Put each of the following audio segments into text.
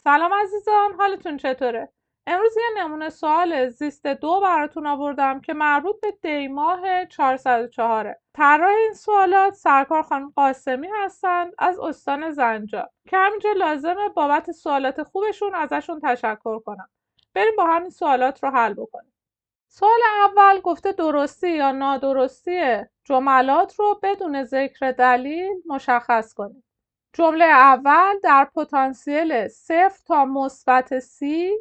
سلام عزیزان، حالتون چطوره؟ امروز یه نمونه سوال زیست 2 براتون آوردم که مربوط به دیماه 404. طراح این سوالات سرکار خانم قاسمی هستند از استان زنجان که همینجا لازمه بابت سوالات خوبشون ازشون تشکر کنم. بریم با همین سوالات رو حل بکنیم. سوال اول گفته درستی یا نادرستی جملات رو بدون ذکر دلیل مشخص کنید. جمله اول در پتانسیل 0 تا مثبت 30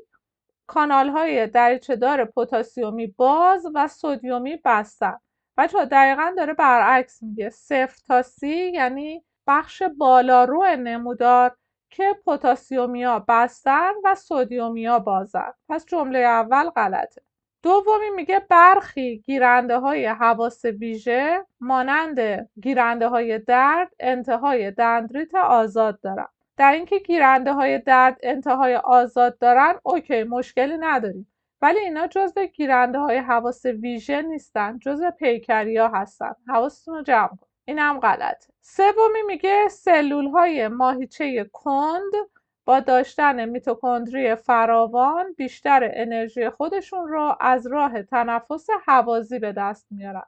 کانال‌های دریچه‌دار پتاسیمی باز و سدیومی بستن. بچه‌ها دقیقاً داره برعکس میگه. 0 تا 30 یعنی بخش بالارو نمودار که پتاسیمیا بستن و سدیومیا بازن. پس جمله اول غلطه. دومی میگه برخی گیرنده‌های حواس ویژه مانند گیرنده‌های درد انتهای دندریت آزاد دارن. در اینکه گیرنده‌های درد انتهای آزاد دارن اوکی مشکلی نداریم، ولی اینا جزو گیرنده‌های حواس ویژه نیستن، جزو پیکریا هستن. حواستون رو جمع کن. اینم غلطه. سومی میگه سلول‌های ماهیچه کند با داشتن میتوکندری فراوان بیشتر انرژی خودشون رو از راه تنفس هوازی به دست میارن.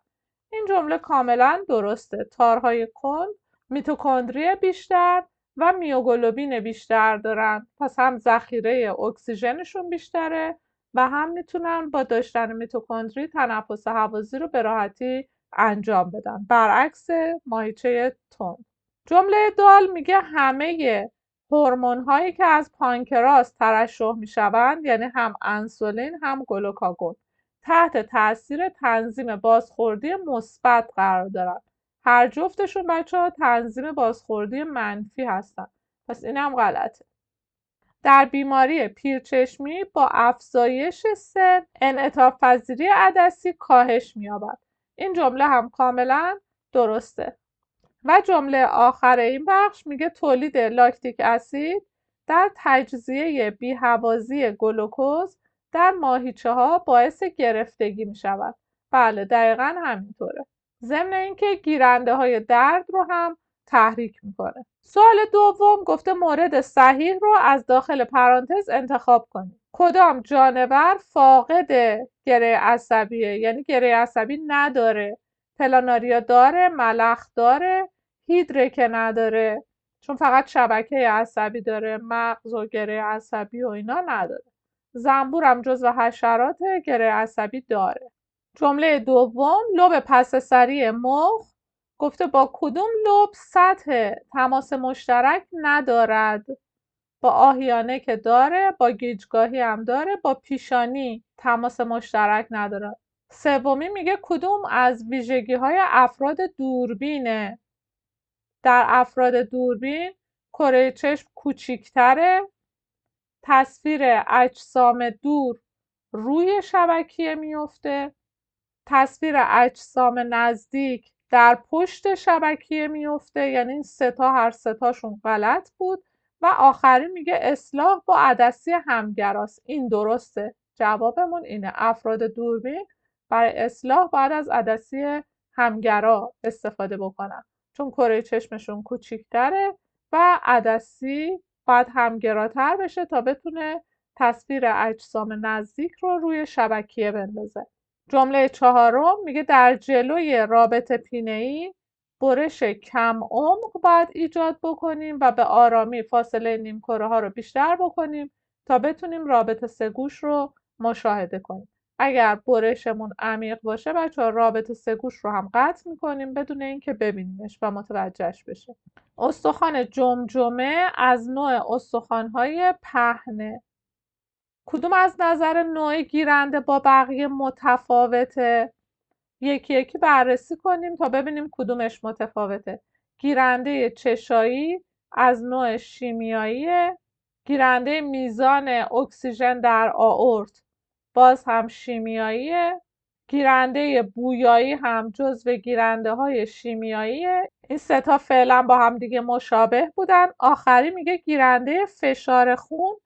این جمله کاملا درسته. تارهای کند میتوکندری بیشتر و میوگلوبین بیشتر دارن، پس هم ذخیره اکسیژنشون بیشتره و هم میتونن با داشتن میتوکندری تنفس هوازی رو به راحتی انجام بدن، برعکس ماهیچه تند. جمله دال میگه همه هورمون‌هایی که از پانکراس ترشح میشوند، یعنی هم انسولین هم گلوکاگون، تحت تاثیر تنظیم بازخوردی مثبت قرار دارند. هر جفتشون بچه‌ها تنظیم بازخوردی منفی هستن. پس اینم غلطه. در بیماری پیرچشمی با افزایش سن انعطاف پذیری عدسی کاهش می‌یابد. این جمله هم کاملا درسته. و جمله آخر این بخش میگه تولید لاکتیک اسید در تجزیه بی‌هوازی گلوکوز در ماهیچه ها باعث گرفتگی می شود. بله دقیقا همینطوره. ضمن اینکه گیرنده های درد رو هم تحریک میکنه. سوال دوم گفته مورد صحیح رو از داخل پرانتز انتخاب کنید. کدام جانور فاقد گره عصبیه؟ یعنی گره عصبی نداره. پلاناریا داره، ملخ داره، هیدره که نداره، چون فقط شبکه عصبی داره، مغز و گره عصبی و اینا نداره. زنبورم جزو حشرات گره عصبی داره. جمله دوم لوب پس سری مخ گفته با کدوم لوب سطح تماس مشترک ندارد؟ با آهیانه که داره، با گیجگاهی هم داره، با پیشانی تماس مشترک نداره. سومی میگه کدوم از ویژگی‌های افراد دوربینه؟ در افراد دوربین کره چشم کوچیک‌تره، تصویر اجسام دور روی شبکیه میفته، تصویر اجسام نزدیک در پشت شبکیه میفته. یعنی این هر سه تاشون غلط بود. و آخری میگه اصلاح با عدسی همگراست. این درسته. جوابمون اینه. افراد دوربین برای اصلاح باید از عدسی همگرا استفاده بکنن، چون کره چشمشون کوچیک‌تره و عدسی باید همگراتر بشه تا بتونه تصویر اجسام نزدیک رو روی شبکیه بندازه. جمله چهارم میگه در جلوی رابط پینه‌ای برش کم عمق باید ایجاد بکنیم و به آرامی فاصله نیمکره ها رو بیشتر بکنیم تا بتونیم رابط سه‌گوش رو مشاهده کنیم. اگر برشمون عمیق باشه بچه‌ها رابط سه‌گوش رو هم قطع میکنیم بدون اینکه ببینیمش و متوجهش بشیم. استخوان جمجمه از نوع استخوان‌های پهنه. کدوم از نظر نوع گیرنده با بقیه متفاوته؟ یکی یکی بررسی کنیم تا ببینیم کدومش متفاوته. گیرنده چشایی از نوع شیمیایی، گیرنده میزان اکسیژن در آئورت باز هم شیمیایی، گیرنده بویایی هم جزو گیرنده های شیمیایی. این سه تا فعلا با هم دیگه مشابه بودن. آخری میگه گیرنده فشار خون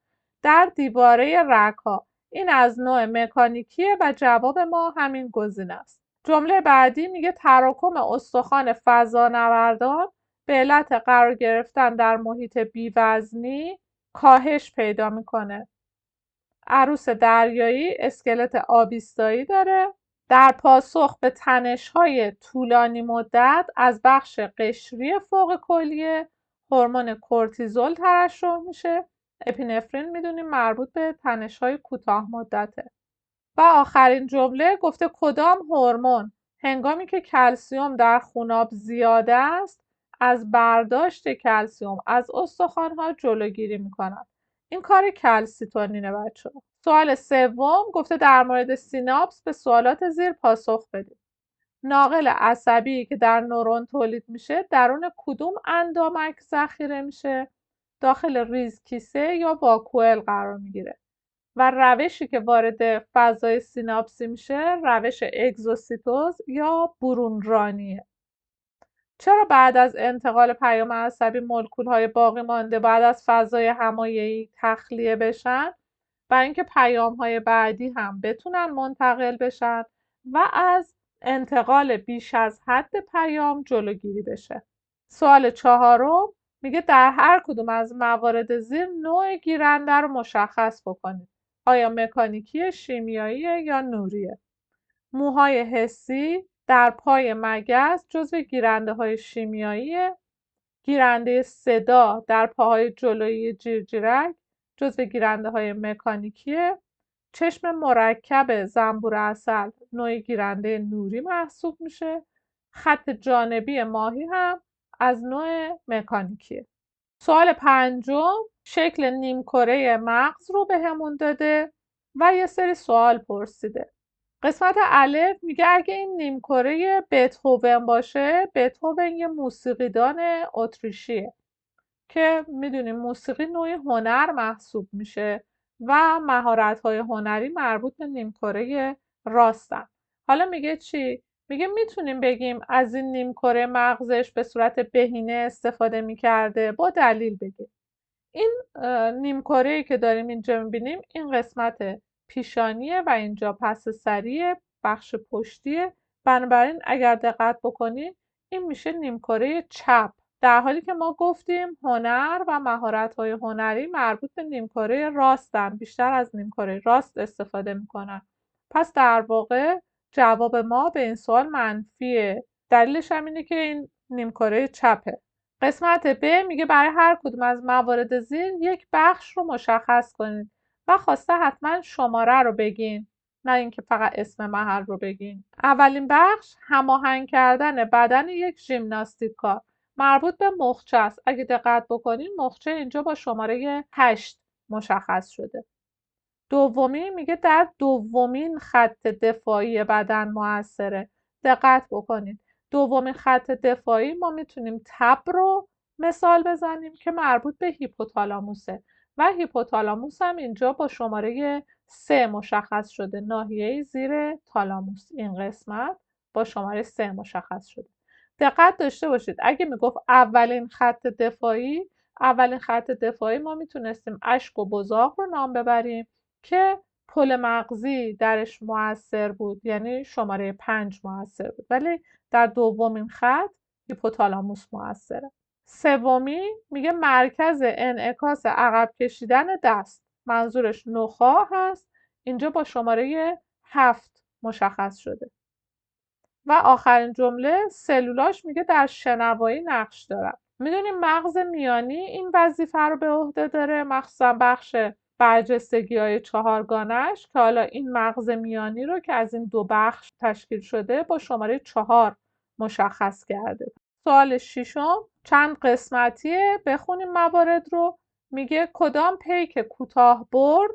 در دیواره رگ‌ها. این از نوع مکانیکیه و جواب ما همین گزینه است. جمله بعدی میگه تراکم استخوان فضانوردان به علت قرار گرفتن در محیط بیوزنی کاهش پیدا میکنه. عروس دریایی اسکلت آبیستایی داره. در پاسخ به تنش‌های طولانی مدت از بخش قشری فوق کلیه هورمون کورتیزول ترشح میشه. اپینفرین میدونیم مربوط به تنش‌های کوتاه مدته. و آخرین جمله گفته کدام هورمون هنگامی که کلسیم در خوناب زیاده است از برداشت کلسیم از استخوان‌ها جلوگیری می‌کند. این کار کلسیتونینه بچه‌ها. سوال سوم گفته در مورد سیناپس به سوالات زیر پاسخ بدید. ناقل عصبی که در نورون تولید میشه درون کدوم اندامک ذخیره میشه؟ داخل ریزکیسه یا واکوئل قرار میگیره. و روشی که وارد فضای سیناپسی میشه روش اگزوسیتوز یا برونرانیه. چرا بعد از انتقال پیام عصبی مولکول‌های باقی مانده بعد از فضای همایه‌ای تخلیه بشن؟ برای اینکه پیام‌های بعدی هم بتونن منتقل بشن و از انتقال بیش از حد پیام جلوگیری بشه. سوال چهارم میگه در هر کدوم از موارد زیر نوع گیرنده رو مشخص بکنید. آیا مکانیکی، شیمیایی یا نوریه؟ موهای حسی در پای مگس جزو گیرنده های شیمیاییه. گیرنده صدا در پاهای جلویی جیرجیرک جزو گیرنده های مکانیکیه. چشم مرکب زنبور عسل نوع گیرنده نوری محسوب میشه. خط جانبی ماهی هم از نوع مکانیکیه. سوال پنجم شکل نیمکره مغز رو بهمون داده و یه سری سوال پرسیده. قسمت الف میگه اگه این نیمکره بتهوون باشه، بتهوون یه موسیقیدان اتریشیه که میدونیم موسیقی نوع هنر محسوب میشه و مهارت‌های هنری مربوط به نیمکره راستن. حالا میگه چی؟ میگه میتونیم بگیم از این نیمکره مغزش به صورت بهینه استفاده میکرده. با دلیل بگیم. این نیمکره‌ای که داریم اینجا میبینیم این قسمت پیشانیه و اینجا پس سریه، بخش پشتیه. بنابراین اگر دقت بکنید این میشه نیمکره چپ، در حالی که ما گفتیم هنر و مهارت‌های هنری مربوط به نیمکره راستن، بیشتر از نیمکره راست استفاده میکنن. پس در واقع جواب ما به این سوال منفیه. دلیلش هم اینه که این نیمکره چپه. قسمت ب میگه برای هر کدوم از موارد زیر یک بخش رو مشخص کنید و خواسته حتما شماره رو بگین، نه اینکه فقط اسم محل رو بگین. اولین بخش هماهنگ کردن بدن یک ژیمناستیککار مربوط به مخچه است. اگه دقت بکنین مخچه اینجا با شماره 8 مشخص شده. دومی میگه در دومین خط دفاعی بدن موثره. دقت بکنید دومین خط دفاعی ما میتونیم تب رو مثال بزنیم که مربوط به هیپوتالاموسه و هیپوتالاموس هم اینجا با شماره 3 مشخص شده. ناحیه زیر تالاموس این قسمت با شماره 3 مشخص شده. دقت داشته باشید اگه میگفت اولین خط دفاعی ما میتونستیم اشک و بزاق رو نام ببریم که پل مغزی درش مؤثر بود، یعنی شماره 5 مؤثر بود، ولی در دومین خط هیپوتالاموس مؤثره. سومی میگه مرکز انعکاس عقب کشیدن دست، منظورش نخاع هست، اینجا با شماره 7 مشخص شده. و آخرین جمله سلولاش میگه در شنوایی نقش دارن. میدونیم مغز میانی این وظیفه رو به عهده داره، مخصوصا بخش برجستگی‌های چهارگانش که حالا این مغز میانی رو که از این دو بخش تشکیل شده با شماره 4 مشخص کرده. سوال ششم چند قسمتیه، بخونیم موارد رو. میگه کدام پیک کوتاه برد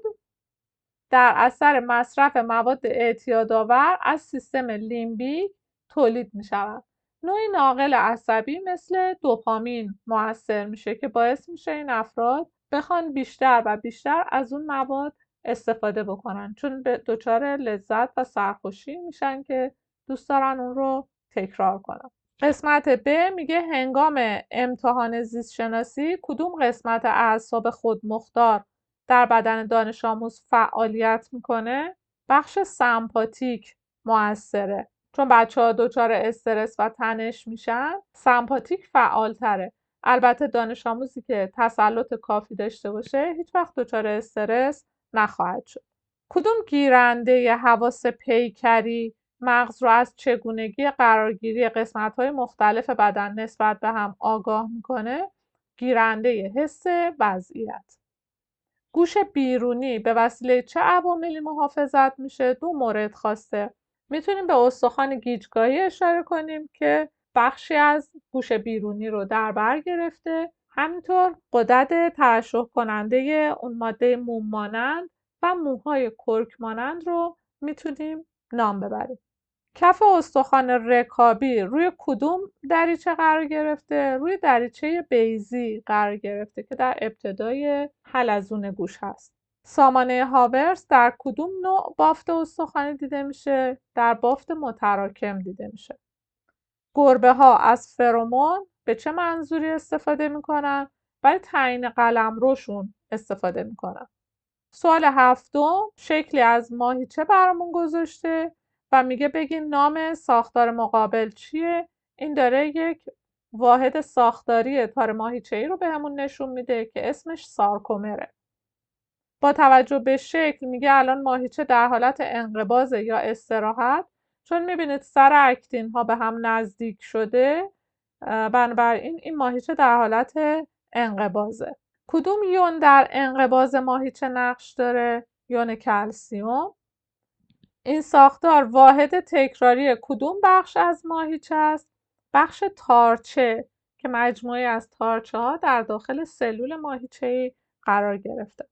در اثر مصرف مواد اعتیادآور از سیستم لیمبیک تولید می شود. نوعی ناقل عصبی مثل دوپامین مؤثر میشه که باعث میشه این افراد بخوان بیشتر و بیشتر از اون مواد استفاده بکنن، چون به دچار لذت و سرخوشی میشن که دوست دارن اون رو تکرار کنن. قسمت ب میگه هنگام امتحان زیست شناسی کدوم قسمت اعصاب خودمختار در بدن دانش آموز فعالیت میکنه؟ بخش سمپاتیک مؤثره، چون بچه ها دچار استرس و تنش میشن سمپاتیک فعال تره. البته دانش آموزی که تسلط کافی داشته باشه هیچ وقت دچار استرس نخواهد شد. کدوم گیرنده حواس پیکری مغز رو از چگونگی قرارگیری قسمت‌های مختلف بدن نسبت به هم آگاه میکنه؟ گیرنده حس وضعیت. گوش بیرونی به وسیله چه عواملی محافظت میشه؟ دو مورد خاصه. میتونیم به استخوان گیجگاهی اشاره کنیم که بخشی از گوش بیرونی رو در بر گرفته. همینطور غدد ترشح کننده اون ماده موم مانند و موهای کرک مانند رو میتونیم نام ببریم. کف استخوان رکابی روی کدوم دریچه قرار گرفته؟ روی دریچه بیضی قرار گرفته که در ابتدای حلزون گوش هست. سامانه هاورس در کدوم نوع بافت استخوانی دیده میشه؟ در بافت متراکم دیده میشه. گربه ها از فرمون به چه منظوری استفاده میکنن؟ برای تعیین قلمروشون استفاده میکنن. سوال هفتم، شکلی از ماهیچه برامون گذاشته و میگه بگین نام ساختار مقابل چیه. این داره یک واحد ساختاری تار ماهیچه‌ای رو بهمون نشون میده که اسمش سارکومره. با توجه به شکل میگه الان ماهیچه در حالت انقباض یا استراحت، چون میبینید سر اکتین ها به هم نزدیک شده، بنابراین این ماهیچه در حالت انقباضه. کدوم یون در انقباض ماهیچه نقش داره؟ یون کلسیم. این ساختار واحد تکراری کدوم بخش از ماهیچه است؟ بخش تارچه که مجموعه از تارچه ها در داخل سلول ماهیچه‌ای قرار گرفته.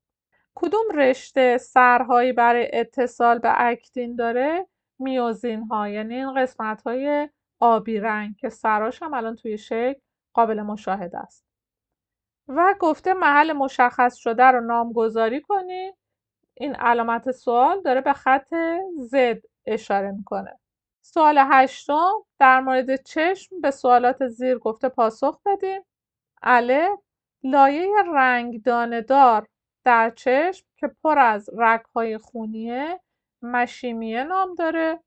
کدوم رشته سرهایی برای اتصال به اکتین داره؟ میوزین ها، یعنی این قسمت های آبی رنگ که سراش هم الان توی شکل قابل مشاهده است. و گفته محل مشخص شده رو نامگذاری کنید. این علامت سوال داره به خط Z اشاره میکنه. سوال هشتم، در مورد چشم به سوالات زیر گفته پاسخ بدیم. الف، لایه رنگدانه‌دار در چشم که پر از رگ‌های خونیه مشیمیه نام داره.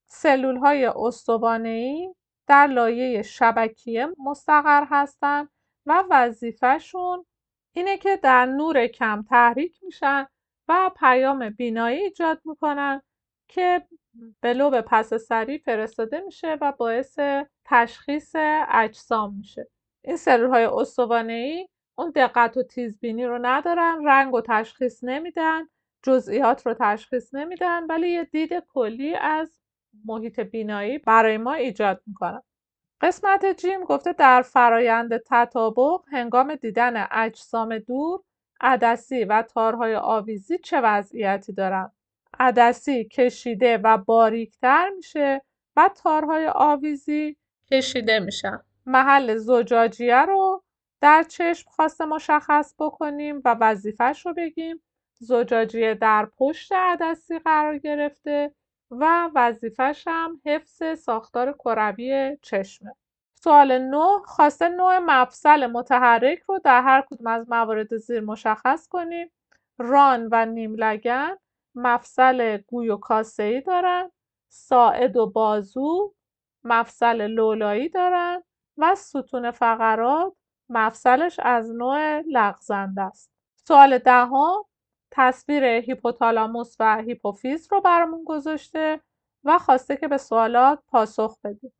سلول‌های استوانه‌ای در لایه شبکیه مستقر هستند و وظیفه‌شون اینه که در نور کم تحریک میشن و پیام بینایی ایجاد میکنن که به لوب پس سری فرستاده میشه و باعث تشخیص اجسام میشه. این سلول‌های استوانه‌ای اون دقت و تیزبینی رو ندارن، رنگ و تشخیص نمیدن، جزئیات رو تشخیص نمیدن، ولی یه دید کلی از محیط بینایی برای ما ایجاد میکنن. قسمت جیم گفته در فرایند تطابق هنگام دیدن اجسام دور، عدسی و تارهای آویزی چه وضعیتی دارن؟ عدسی کشیده و باریکتر میشه و تارهای آویزی کشیده میشن. محل زجاجیه رو در چشم خواسته مشخص بکنیم و وظیفه‌ش رو بگیم. زجاجیه در پشت عدسی قرار گرفته و وظیفه‌ش هم حفظ ساختار کروی چشمه. سوال 9، خواسته نوع مفصل متحرک رو در هر کدوم از موارد زیر مشخص کنیم. ران و نیم لگن مفصل گوی و کاسه‌ای دارن، ساعد و بازو مفصل لولایی دارن و ستون فقرات مفصلش از نوع لغزنده است. سوال 10، تصویر هیپوتالاموس و هیپوفیز رو برامون گذاشته و خواسته که به سوالات پاسخ بدیم.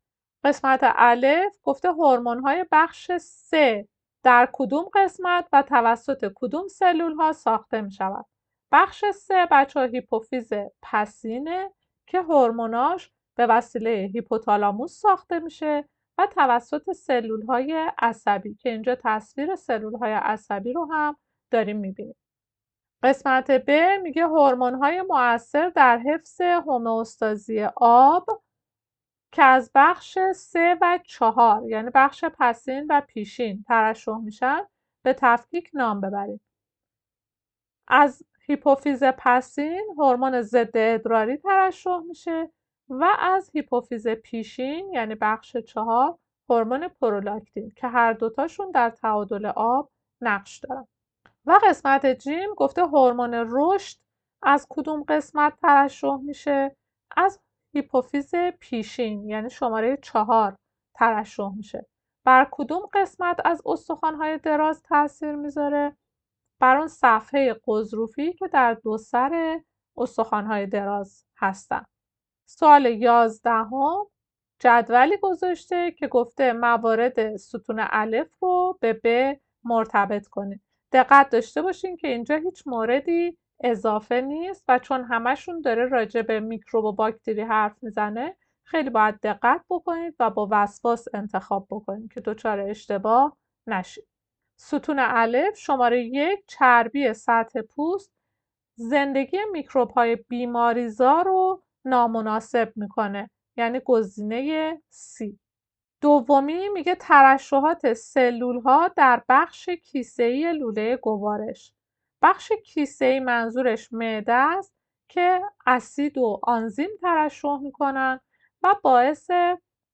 قسمت الف گفته هورمون‌های بخش 3 در کدوم قسمت و توسط کدوم سلول‌ها ساخته می‌شود؟ بخش 3 بچه‌ها هیپوفیز پسینه که هورموناش به وسیله هیپوتالاموس ساخته میشه و توسط سلول‌های عصبی که اینجا تصویر سلول‌های عصبی رو هم داریم می‌بینیم. قسمت ب میگه هورمون‌های مؤثر در حفظ هومئوستازی آب که از بخش 3 و 4 یعنی بخش پسین و پیشین ترشح میشن به تفکیک نام ببریم. از هیپوفیز پسین هورمون ضد ادراری ترشح میشه و از هیپوفیز پیشین یعنی بخش 4 هورمون پرولاکتین که هر دوتاشون در تعادل آب نقش دارن. و قسمت جیم گفته هورمون رشد از کدوم قسمت ترشح میشه؟ از هیپوفیز پیشین یعنی شماره 4 ترشح میشه بر کدوم قسمت از استخوان‌های دراز تاثیر میذاره؟ بر اون صفحه غضروفی که در دو سر استخوان‌های دراز هستن. سوال 11 جدولی گذاشته که گفته موارد ستون الف رو به ب مرتبط کنید. دقت داشته باشین که اینجا هیچ موردی اضافه نیست و چون همشون داره راجع به میکروب و باکتری حرف میزنه خیلی باید دقت بکنید و با وسواس انتخاب بکنید که دچار اشتباه نشید. ستون الف شماره 1 چربی سطح پوست زندگی میکروب‌های بیماریزا رو نامناسب میکنه، یعنی گزینه C. دومی میگه ترشحات سلول‌ها در بخش کیسه‌ای لوله گوارش. بخش کیسه‌ای منظورش معده است که اسید و آنزیم ترشح میکنن و باعث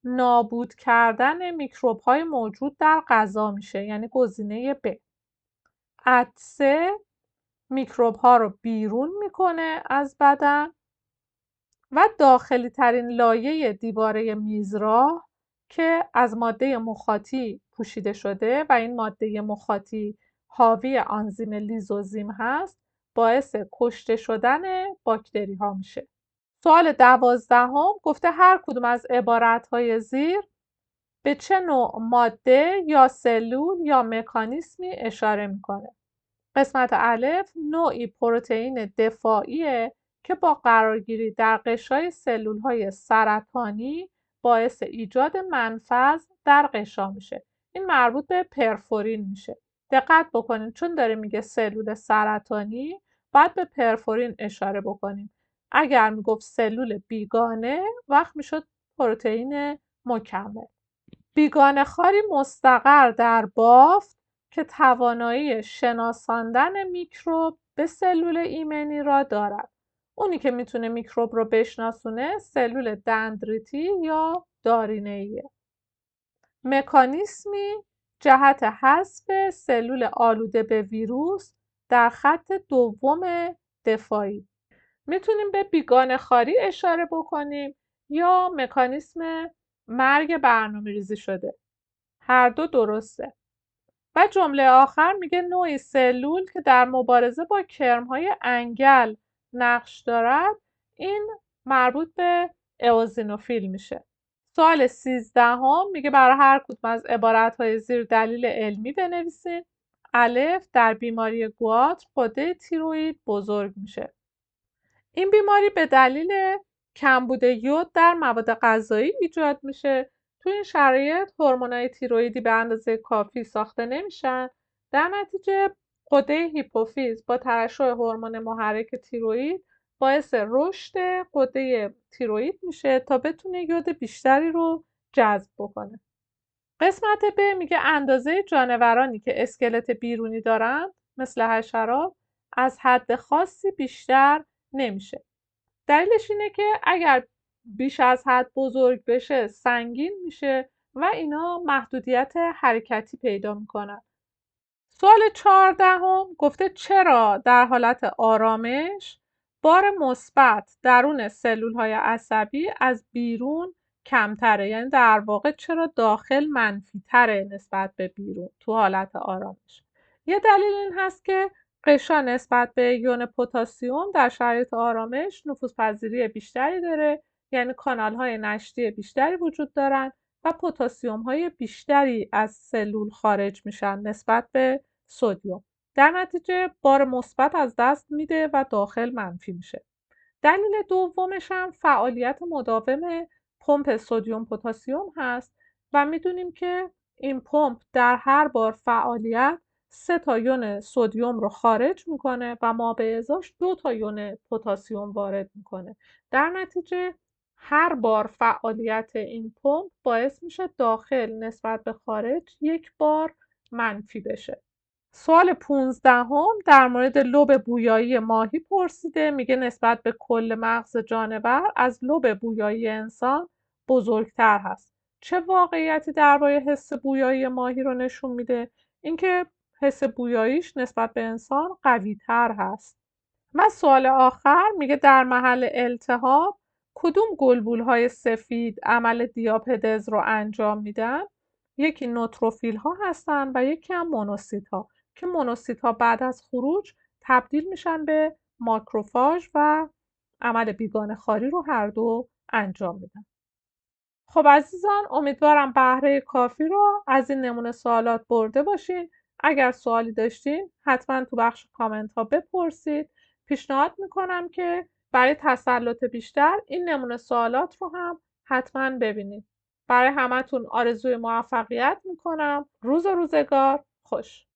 نابود کردن میکروب‌های موجود در غذا میشه، یعنی گزینه ب. عطسه میکروب‌ها رو بیرون میکنه از بدن و داخلی ترین لایه دیواره میزراه که از ماده مخاطی پوشیده شده و این ماده مخاطی حاوی آنزیم لیزوزیم هست باعث کشته شدن باکتری ها میشه. سوال 12 گفته هر کدوم از عبارتهای زیر به چه نوع ماده یا سلول یا مکانیسمی اشاره میکنه؟ قسمت الف نوعی پروتئین دفاعیه که با قرارگیری در قشای سلول‌های سرطانی باعث ایجاد منفذ در قشا میشه. این مربوط به پرفورین میشه. دقت بکنید چون داره میگه سلول سرطانی باید به پرفورین اشاره بکنیم. اگر میگفت سلول بیگانه وقت میشد پروتئین مکمل. بیگانه خاری مستقر در بافت که توانایی شناساندن میکروب به سلول ایمنی را دارد. اونی که میتونه میکروب رو بشناسونه سلول دندریتی یا دارینه‌ایه. مکانیسمی جهت حذف سلول آلوده به ویروس در خط دوم دفاعی. میتونیم به بیگانه خاری اشاره بکنیم یا مکانیسم مرگ برنامه‌ریزی شده. هر دو درسته. و جمله آخر میگه نوعی سلول که در مبارزه با کرم‌های انگل نقش دارد این مربوط به اوزینوفیل میشه. سوال 13 میگه برای هر کدوم از عبارتهای زیر دلیل علمی بنویسید. الف در بیماری گواتر غده تیروئید بزرگ میشه. این بیماری به دلیل کمبود یود در مواد غذایی ایجاد میشه. تو این شرایط هورمونای تیروئیدی به اندازه کافی ساخته نمیشن. در نتیجه غده هیپوفیز با ترشح هورمون محرک تیروئید باعث رشد غده تیروئید میشه تا بتونه یود بیشتری رو جذب بکنه. قسمت ب میگه اندازه جانورانی که اسکلت بیرونی دارن مثل حشرات از حد خاصی بیشتر نمیشه. دلیلش اینه که اگر بیش از حد بزرگ بشه سنگین میشه و اینا محدودیت حرکتی پیدا میکنن. سوال 14 گفته چرا در حالت آرامش بار مثبت درون سلول های عصبی از بیرون کمتره، یعنی در واقع چرا داخل منفی تره نسبت به بیرون تو حالت آرامش. یه دلیل این هست که قشا نسبت به یون پتاسیم در شرایط آرامش نفوذپذیری بیشتری داره، یعنی کانال های نشتی بیشتری وجود دارن و پتاسیم های بیشتری از سلول خارج میشن نسبت به سدیم. در نتیجه بار مثبت از دست میده و داخل منفی میشه. دلیل دومش هم فعالیت مداوم پمپ سدیم پتاسیم هست و میدونیم که این پمپ در هر بار فعالیت 3 تا یون سدیم رو خارج میکنه و ما به ازاش 2 تا یون پتاسیم وارد میکنه. در نتیجه هر بار فعالیت این پمپ باعث میشه داخل نسبت به خارج 1 بار منفی بشه. سوال 15 در مورد لب بویایی ماهی پرسیده. میگه نسبت به کل مغز جانور از لب بویایی انسان بزرگتر هست. چه واقعیتی درباره حس بویایی ماهی رو نشون میده؟ اینکه حس بویاییش نسبت به انسان قوی تر هست. و سوال آخر میگه در محل التهاب کدوم گلبولهای سفید عمل دیاپدز رو انجام میدن؟ یکی نوتروفیل ها هستن و یکی هم مونوسیت ها که مونوسیت ها بعد از خروج تبدیل میشن به ماکروفاژ و عمل بیگانه خاری رو هر دو انجام میدن. خب عزیزان، امیدوارم بهره کافی رو از این نمونه سوالات برده باشین. اگر سوالی داشتین حتما تو بخش کامنت ها بپرسید. پیشنهاد میکنم که برای تسلط بیشتر این نمونه سوالات رو هم حتما ببینید. برای همتون آرزوی موفقیت میکنم. روز و روزگار خوش.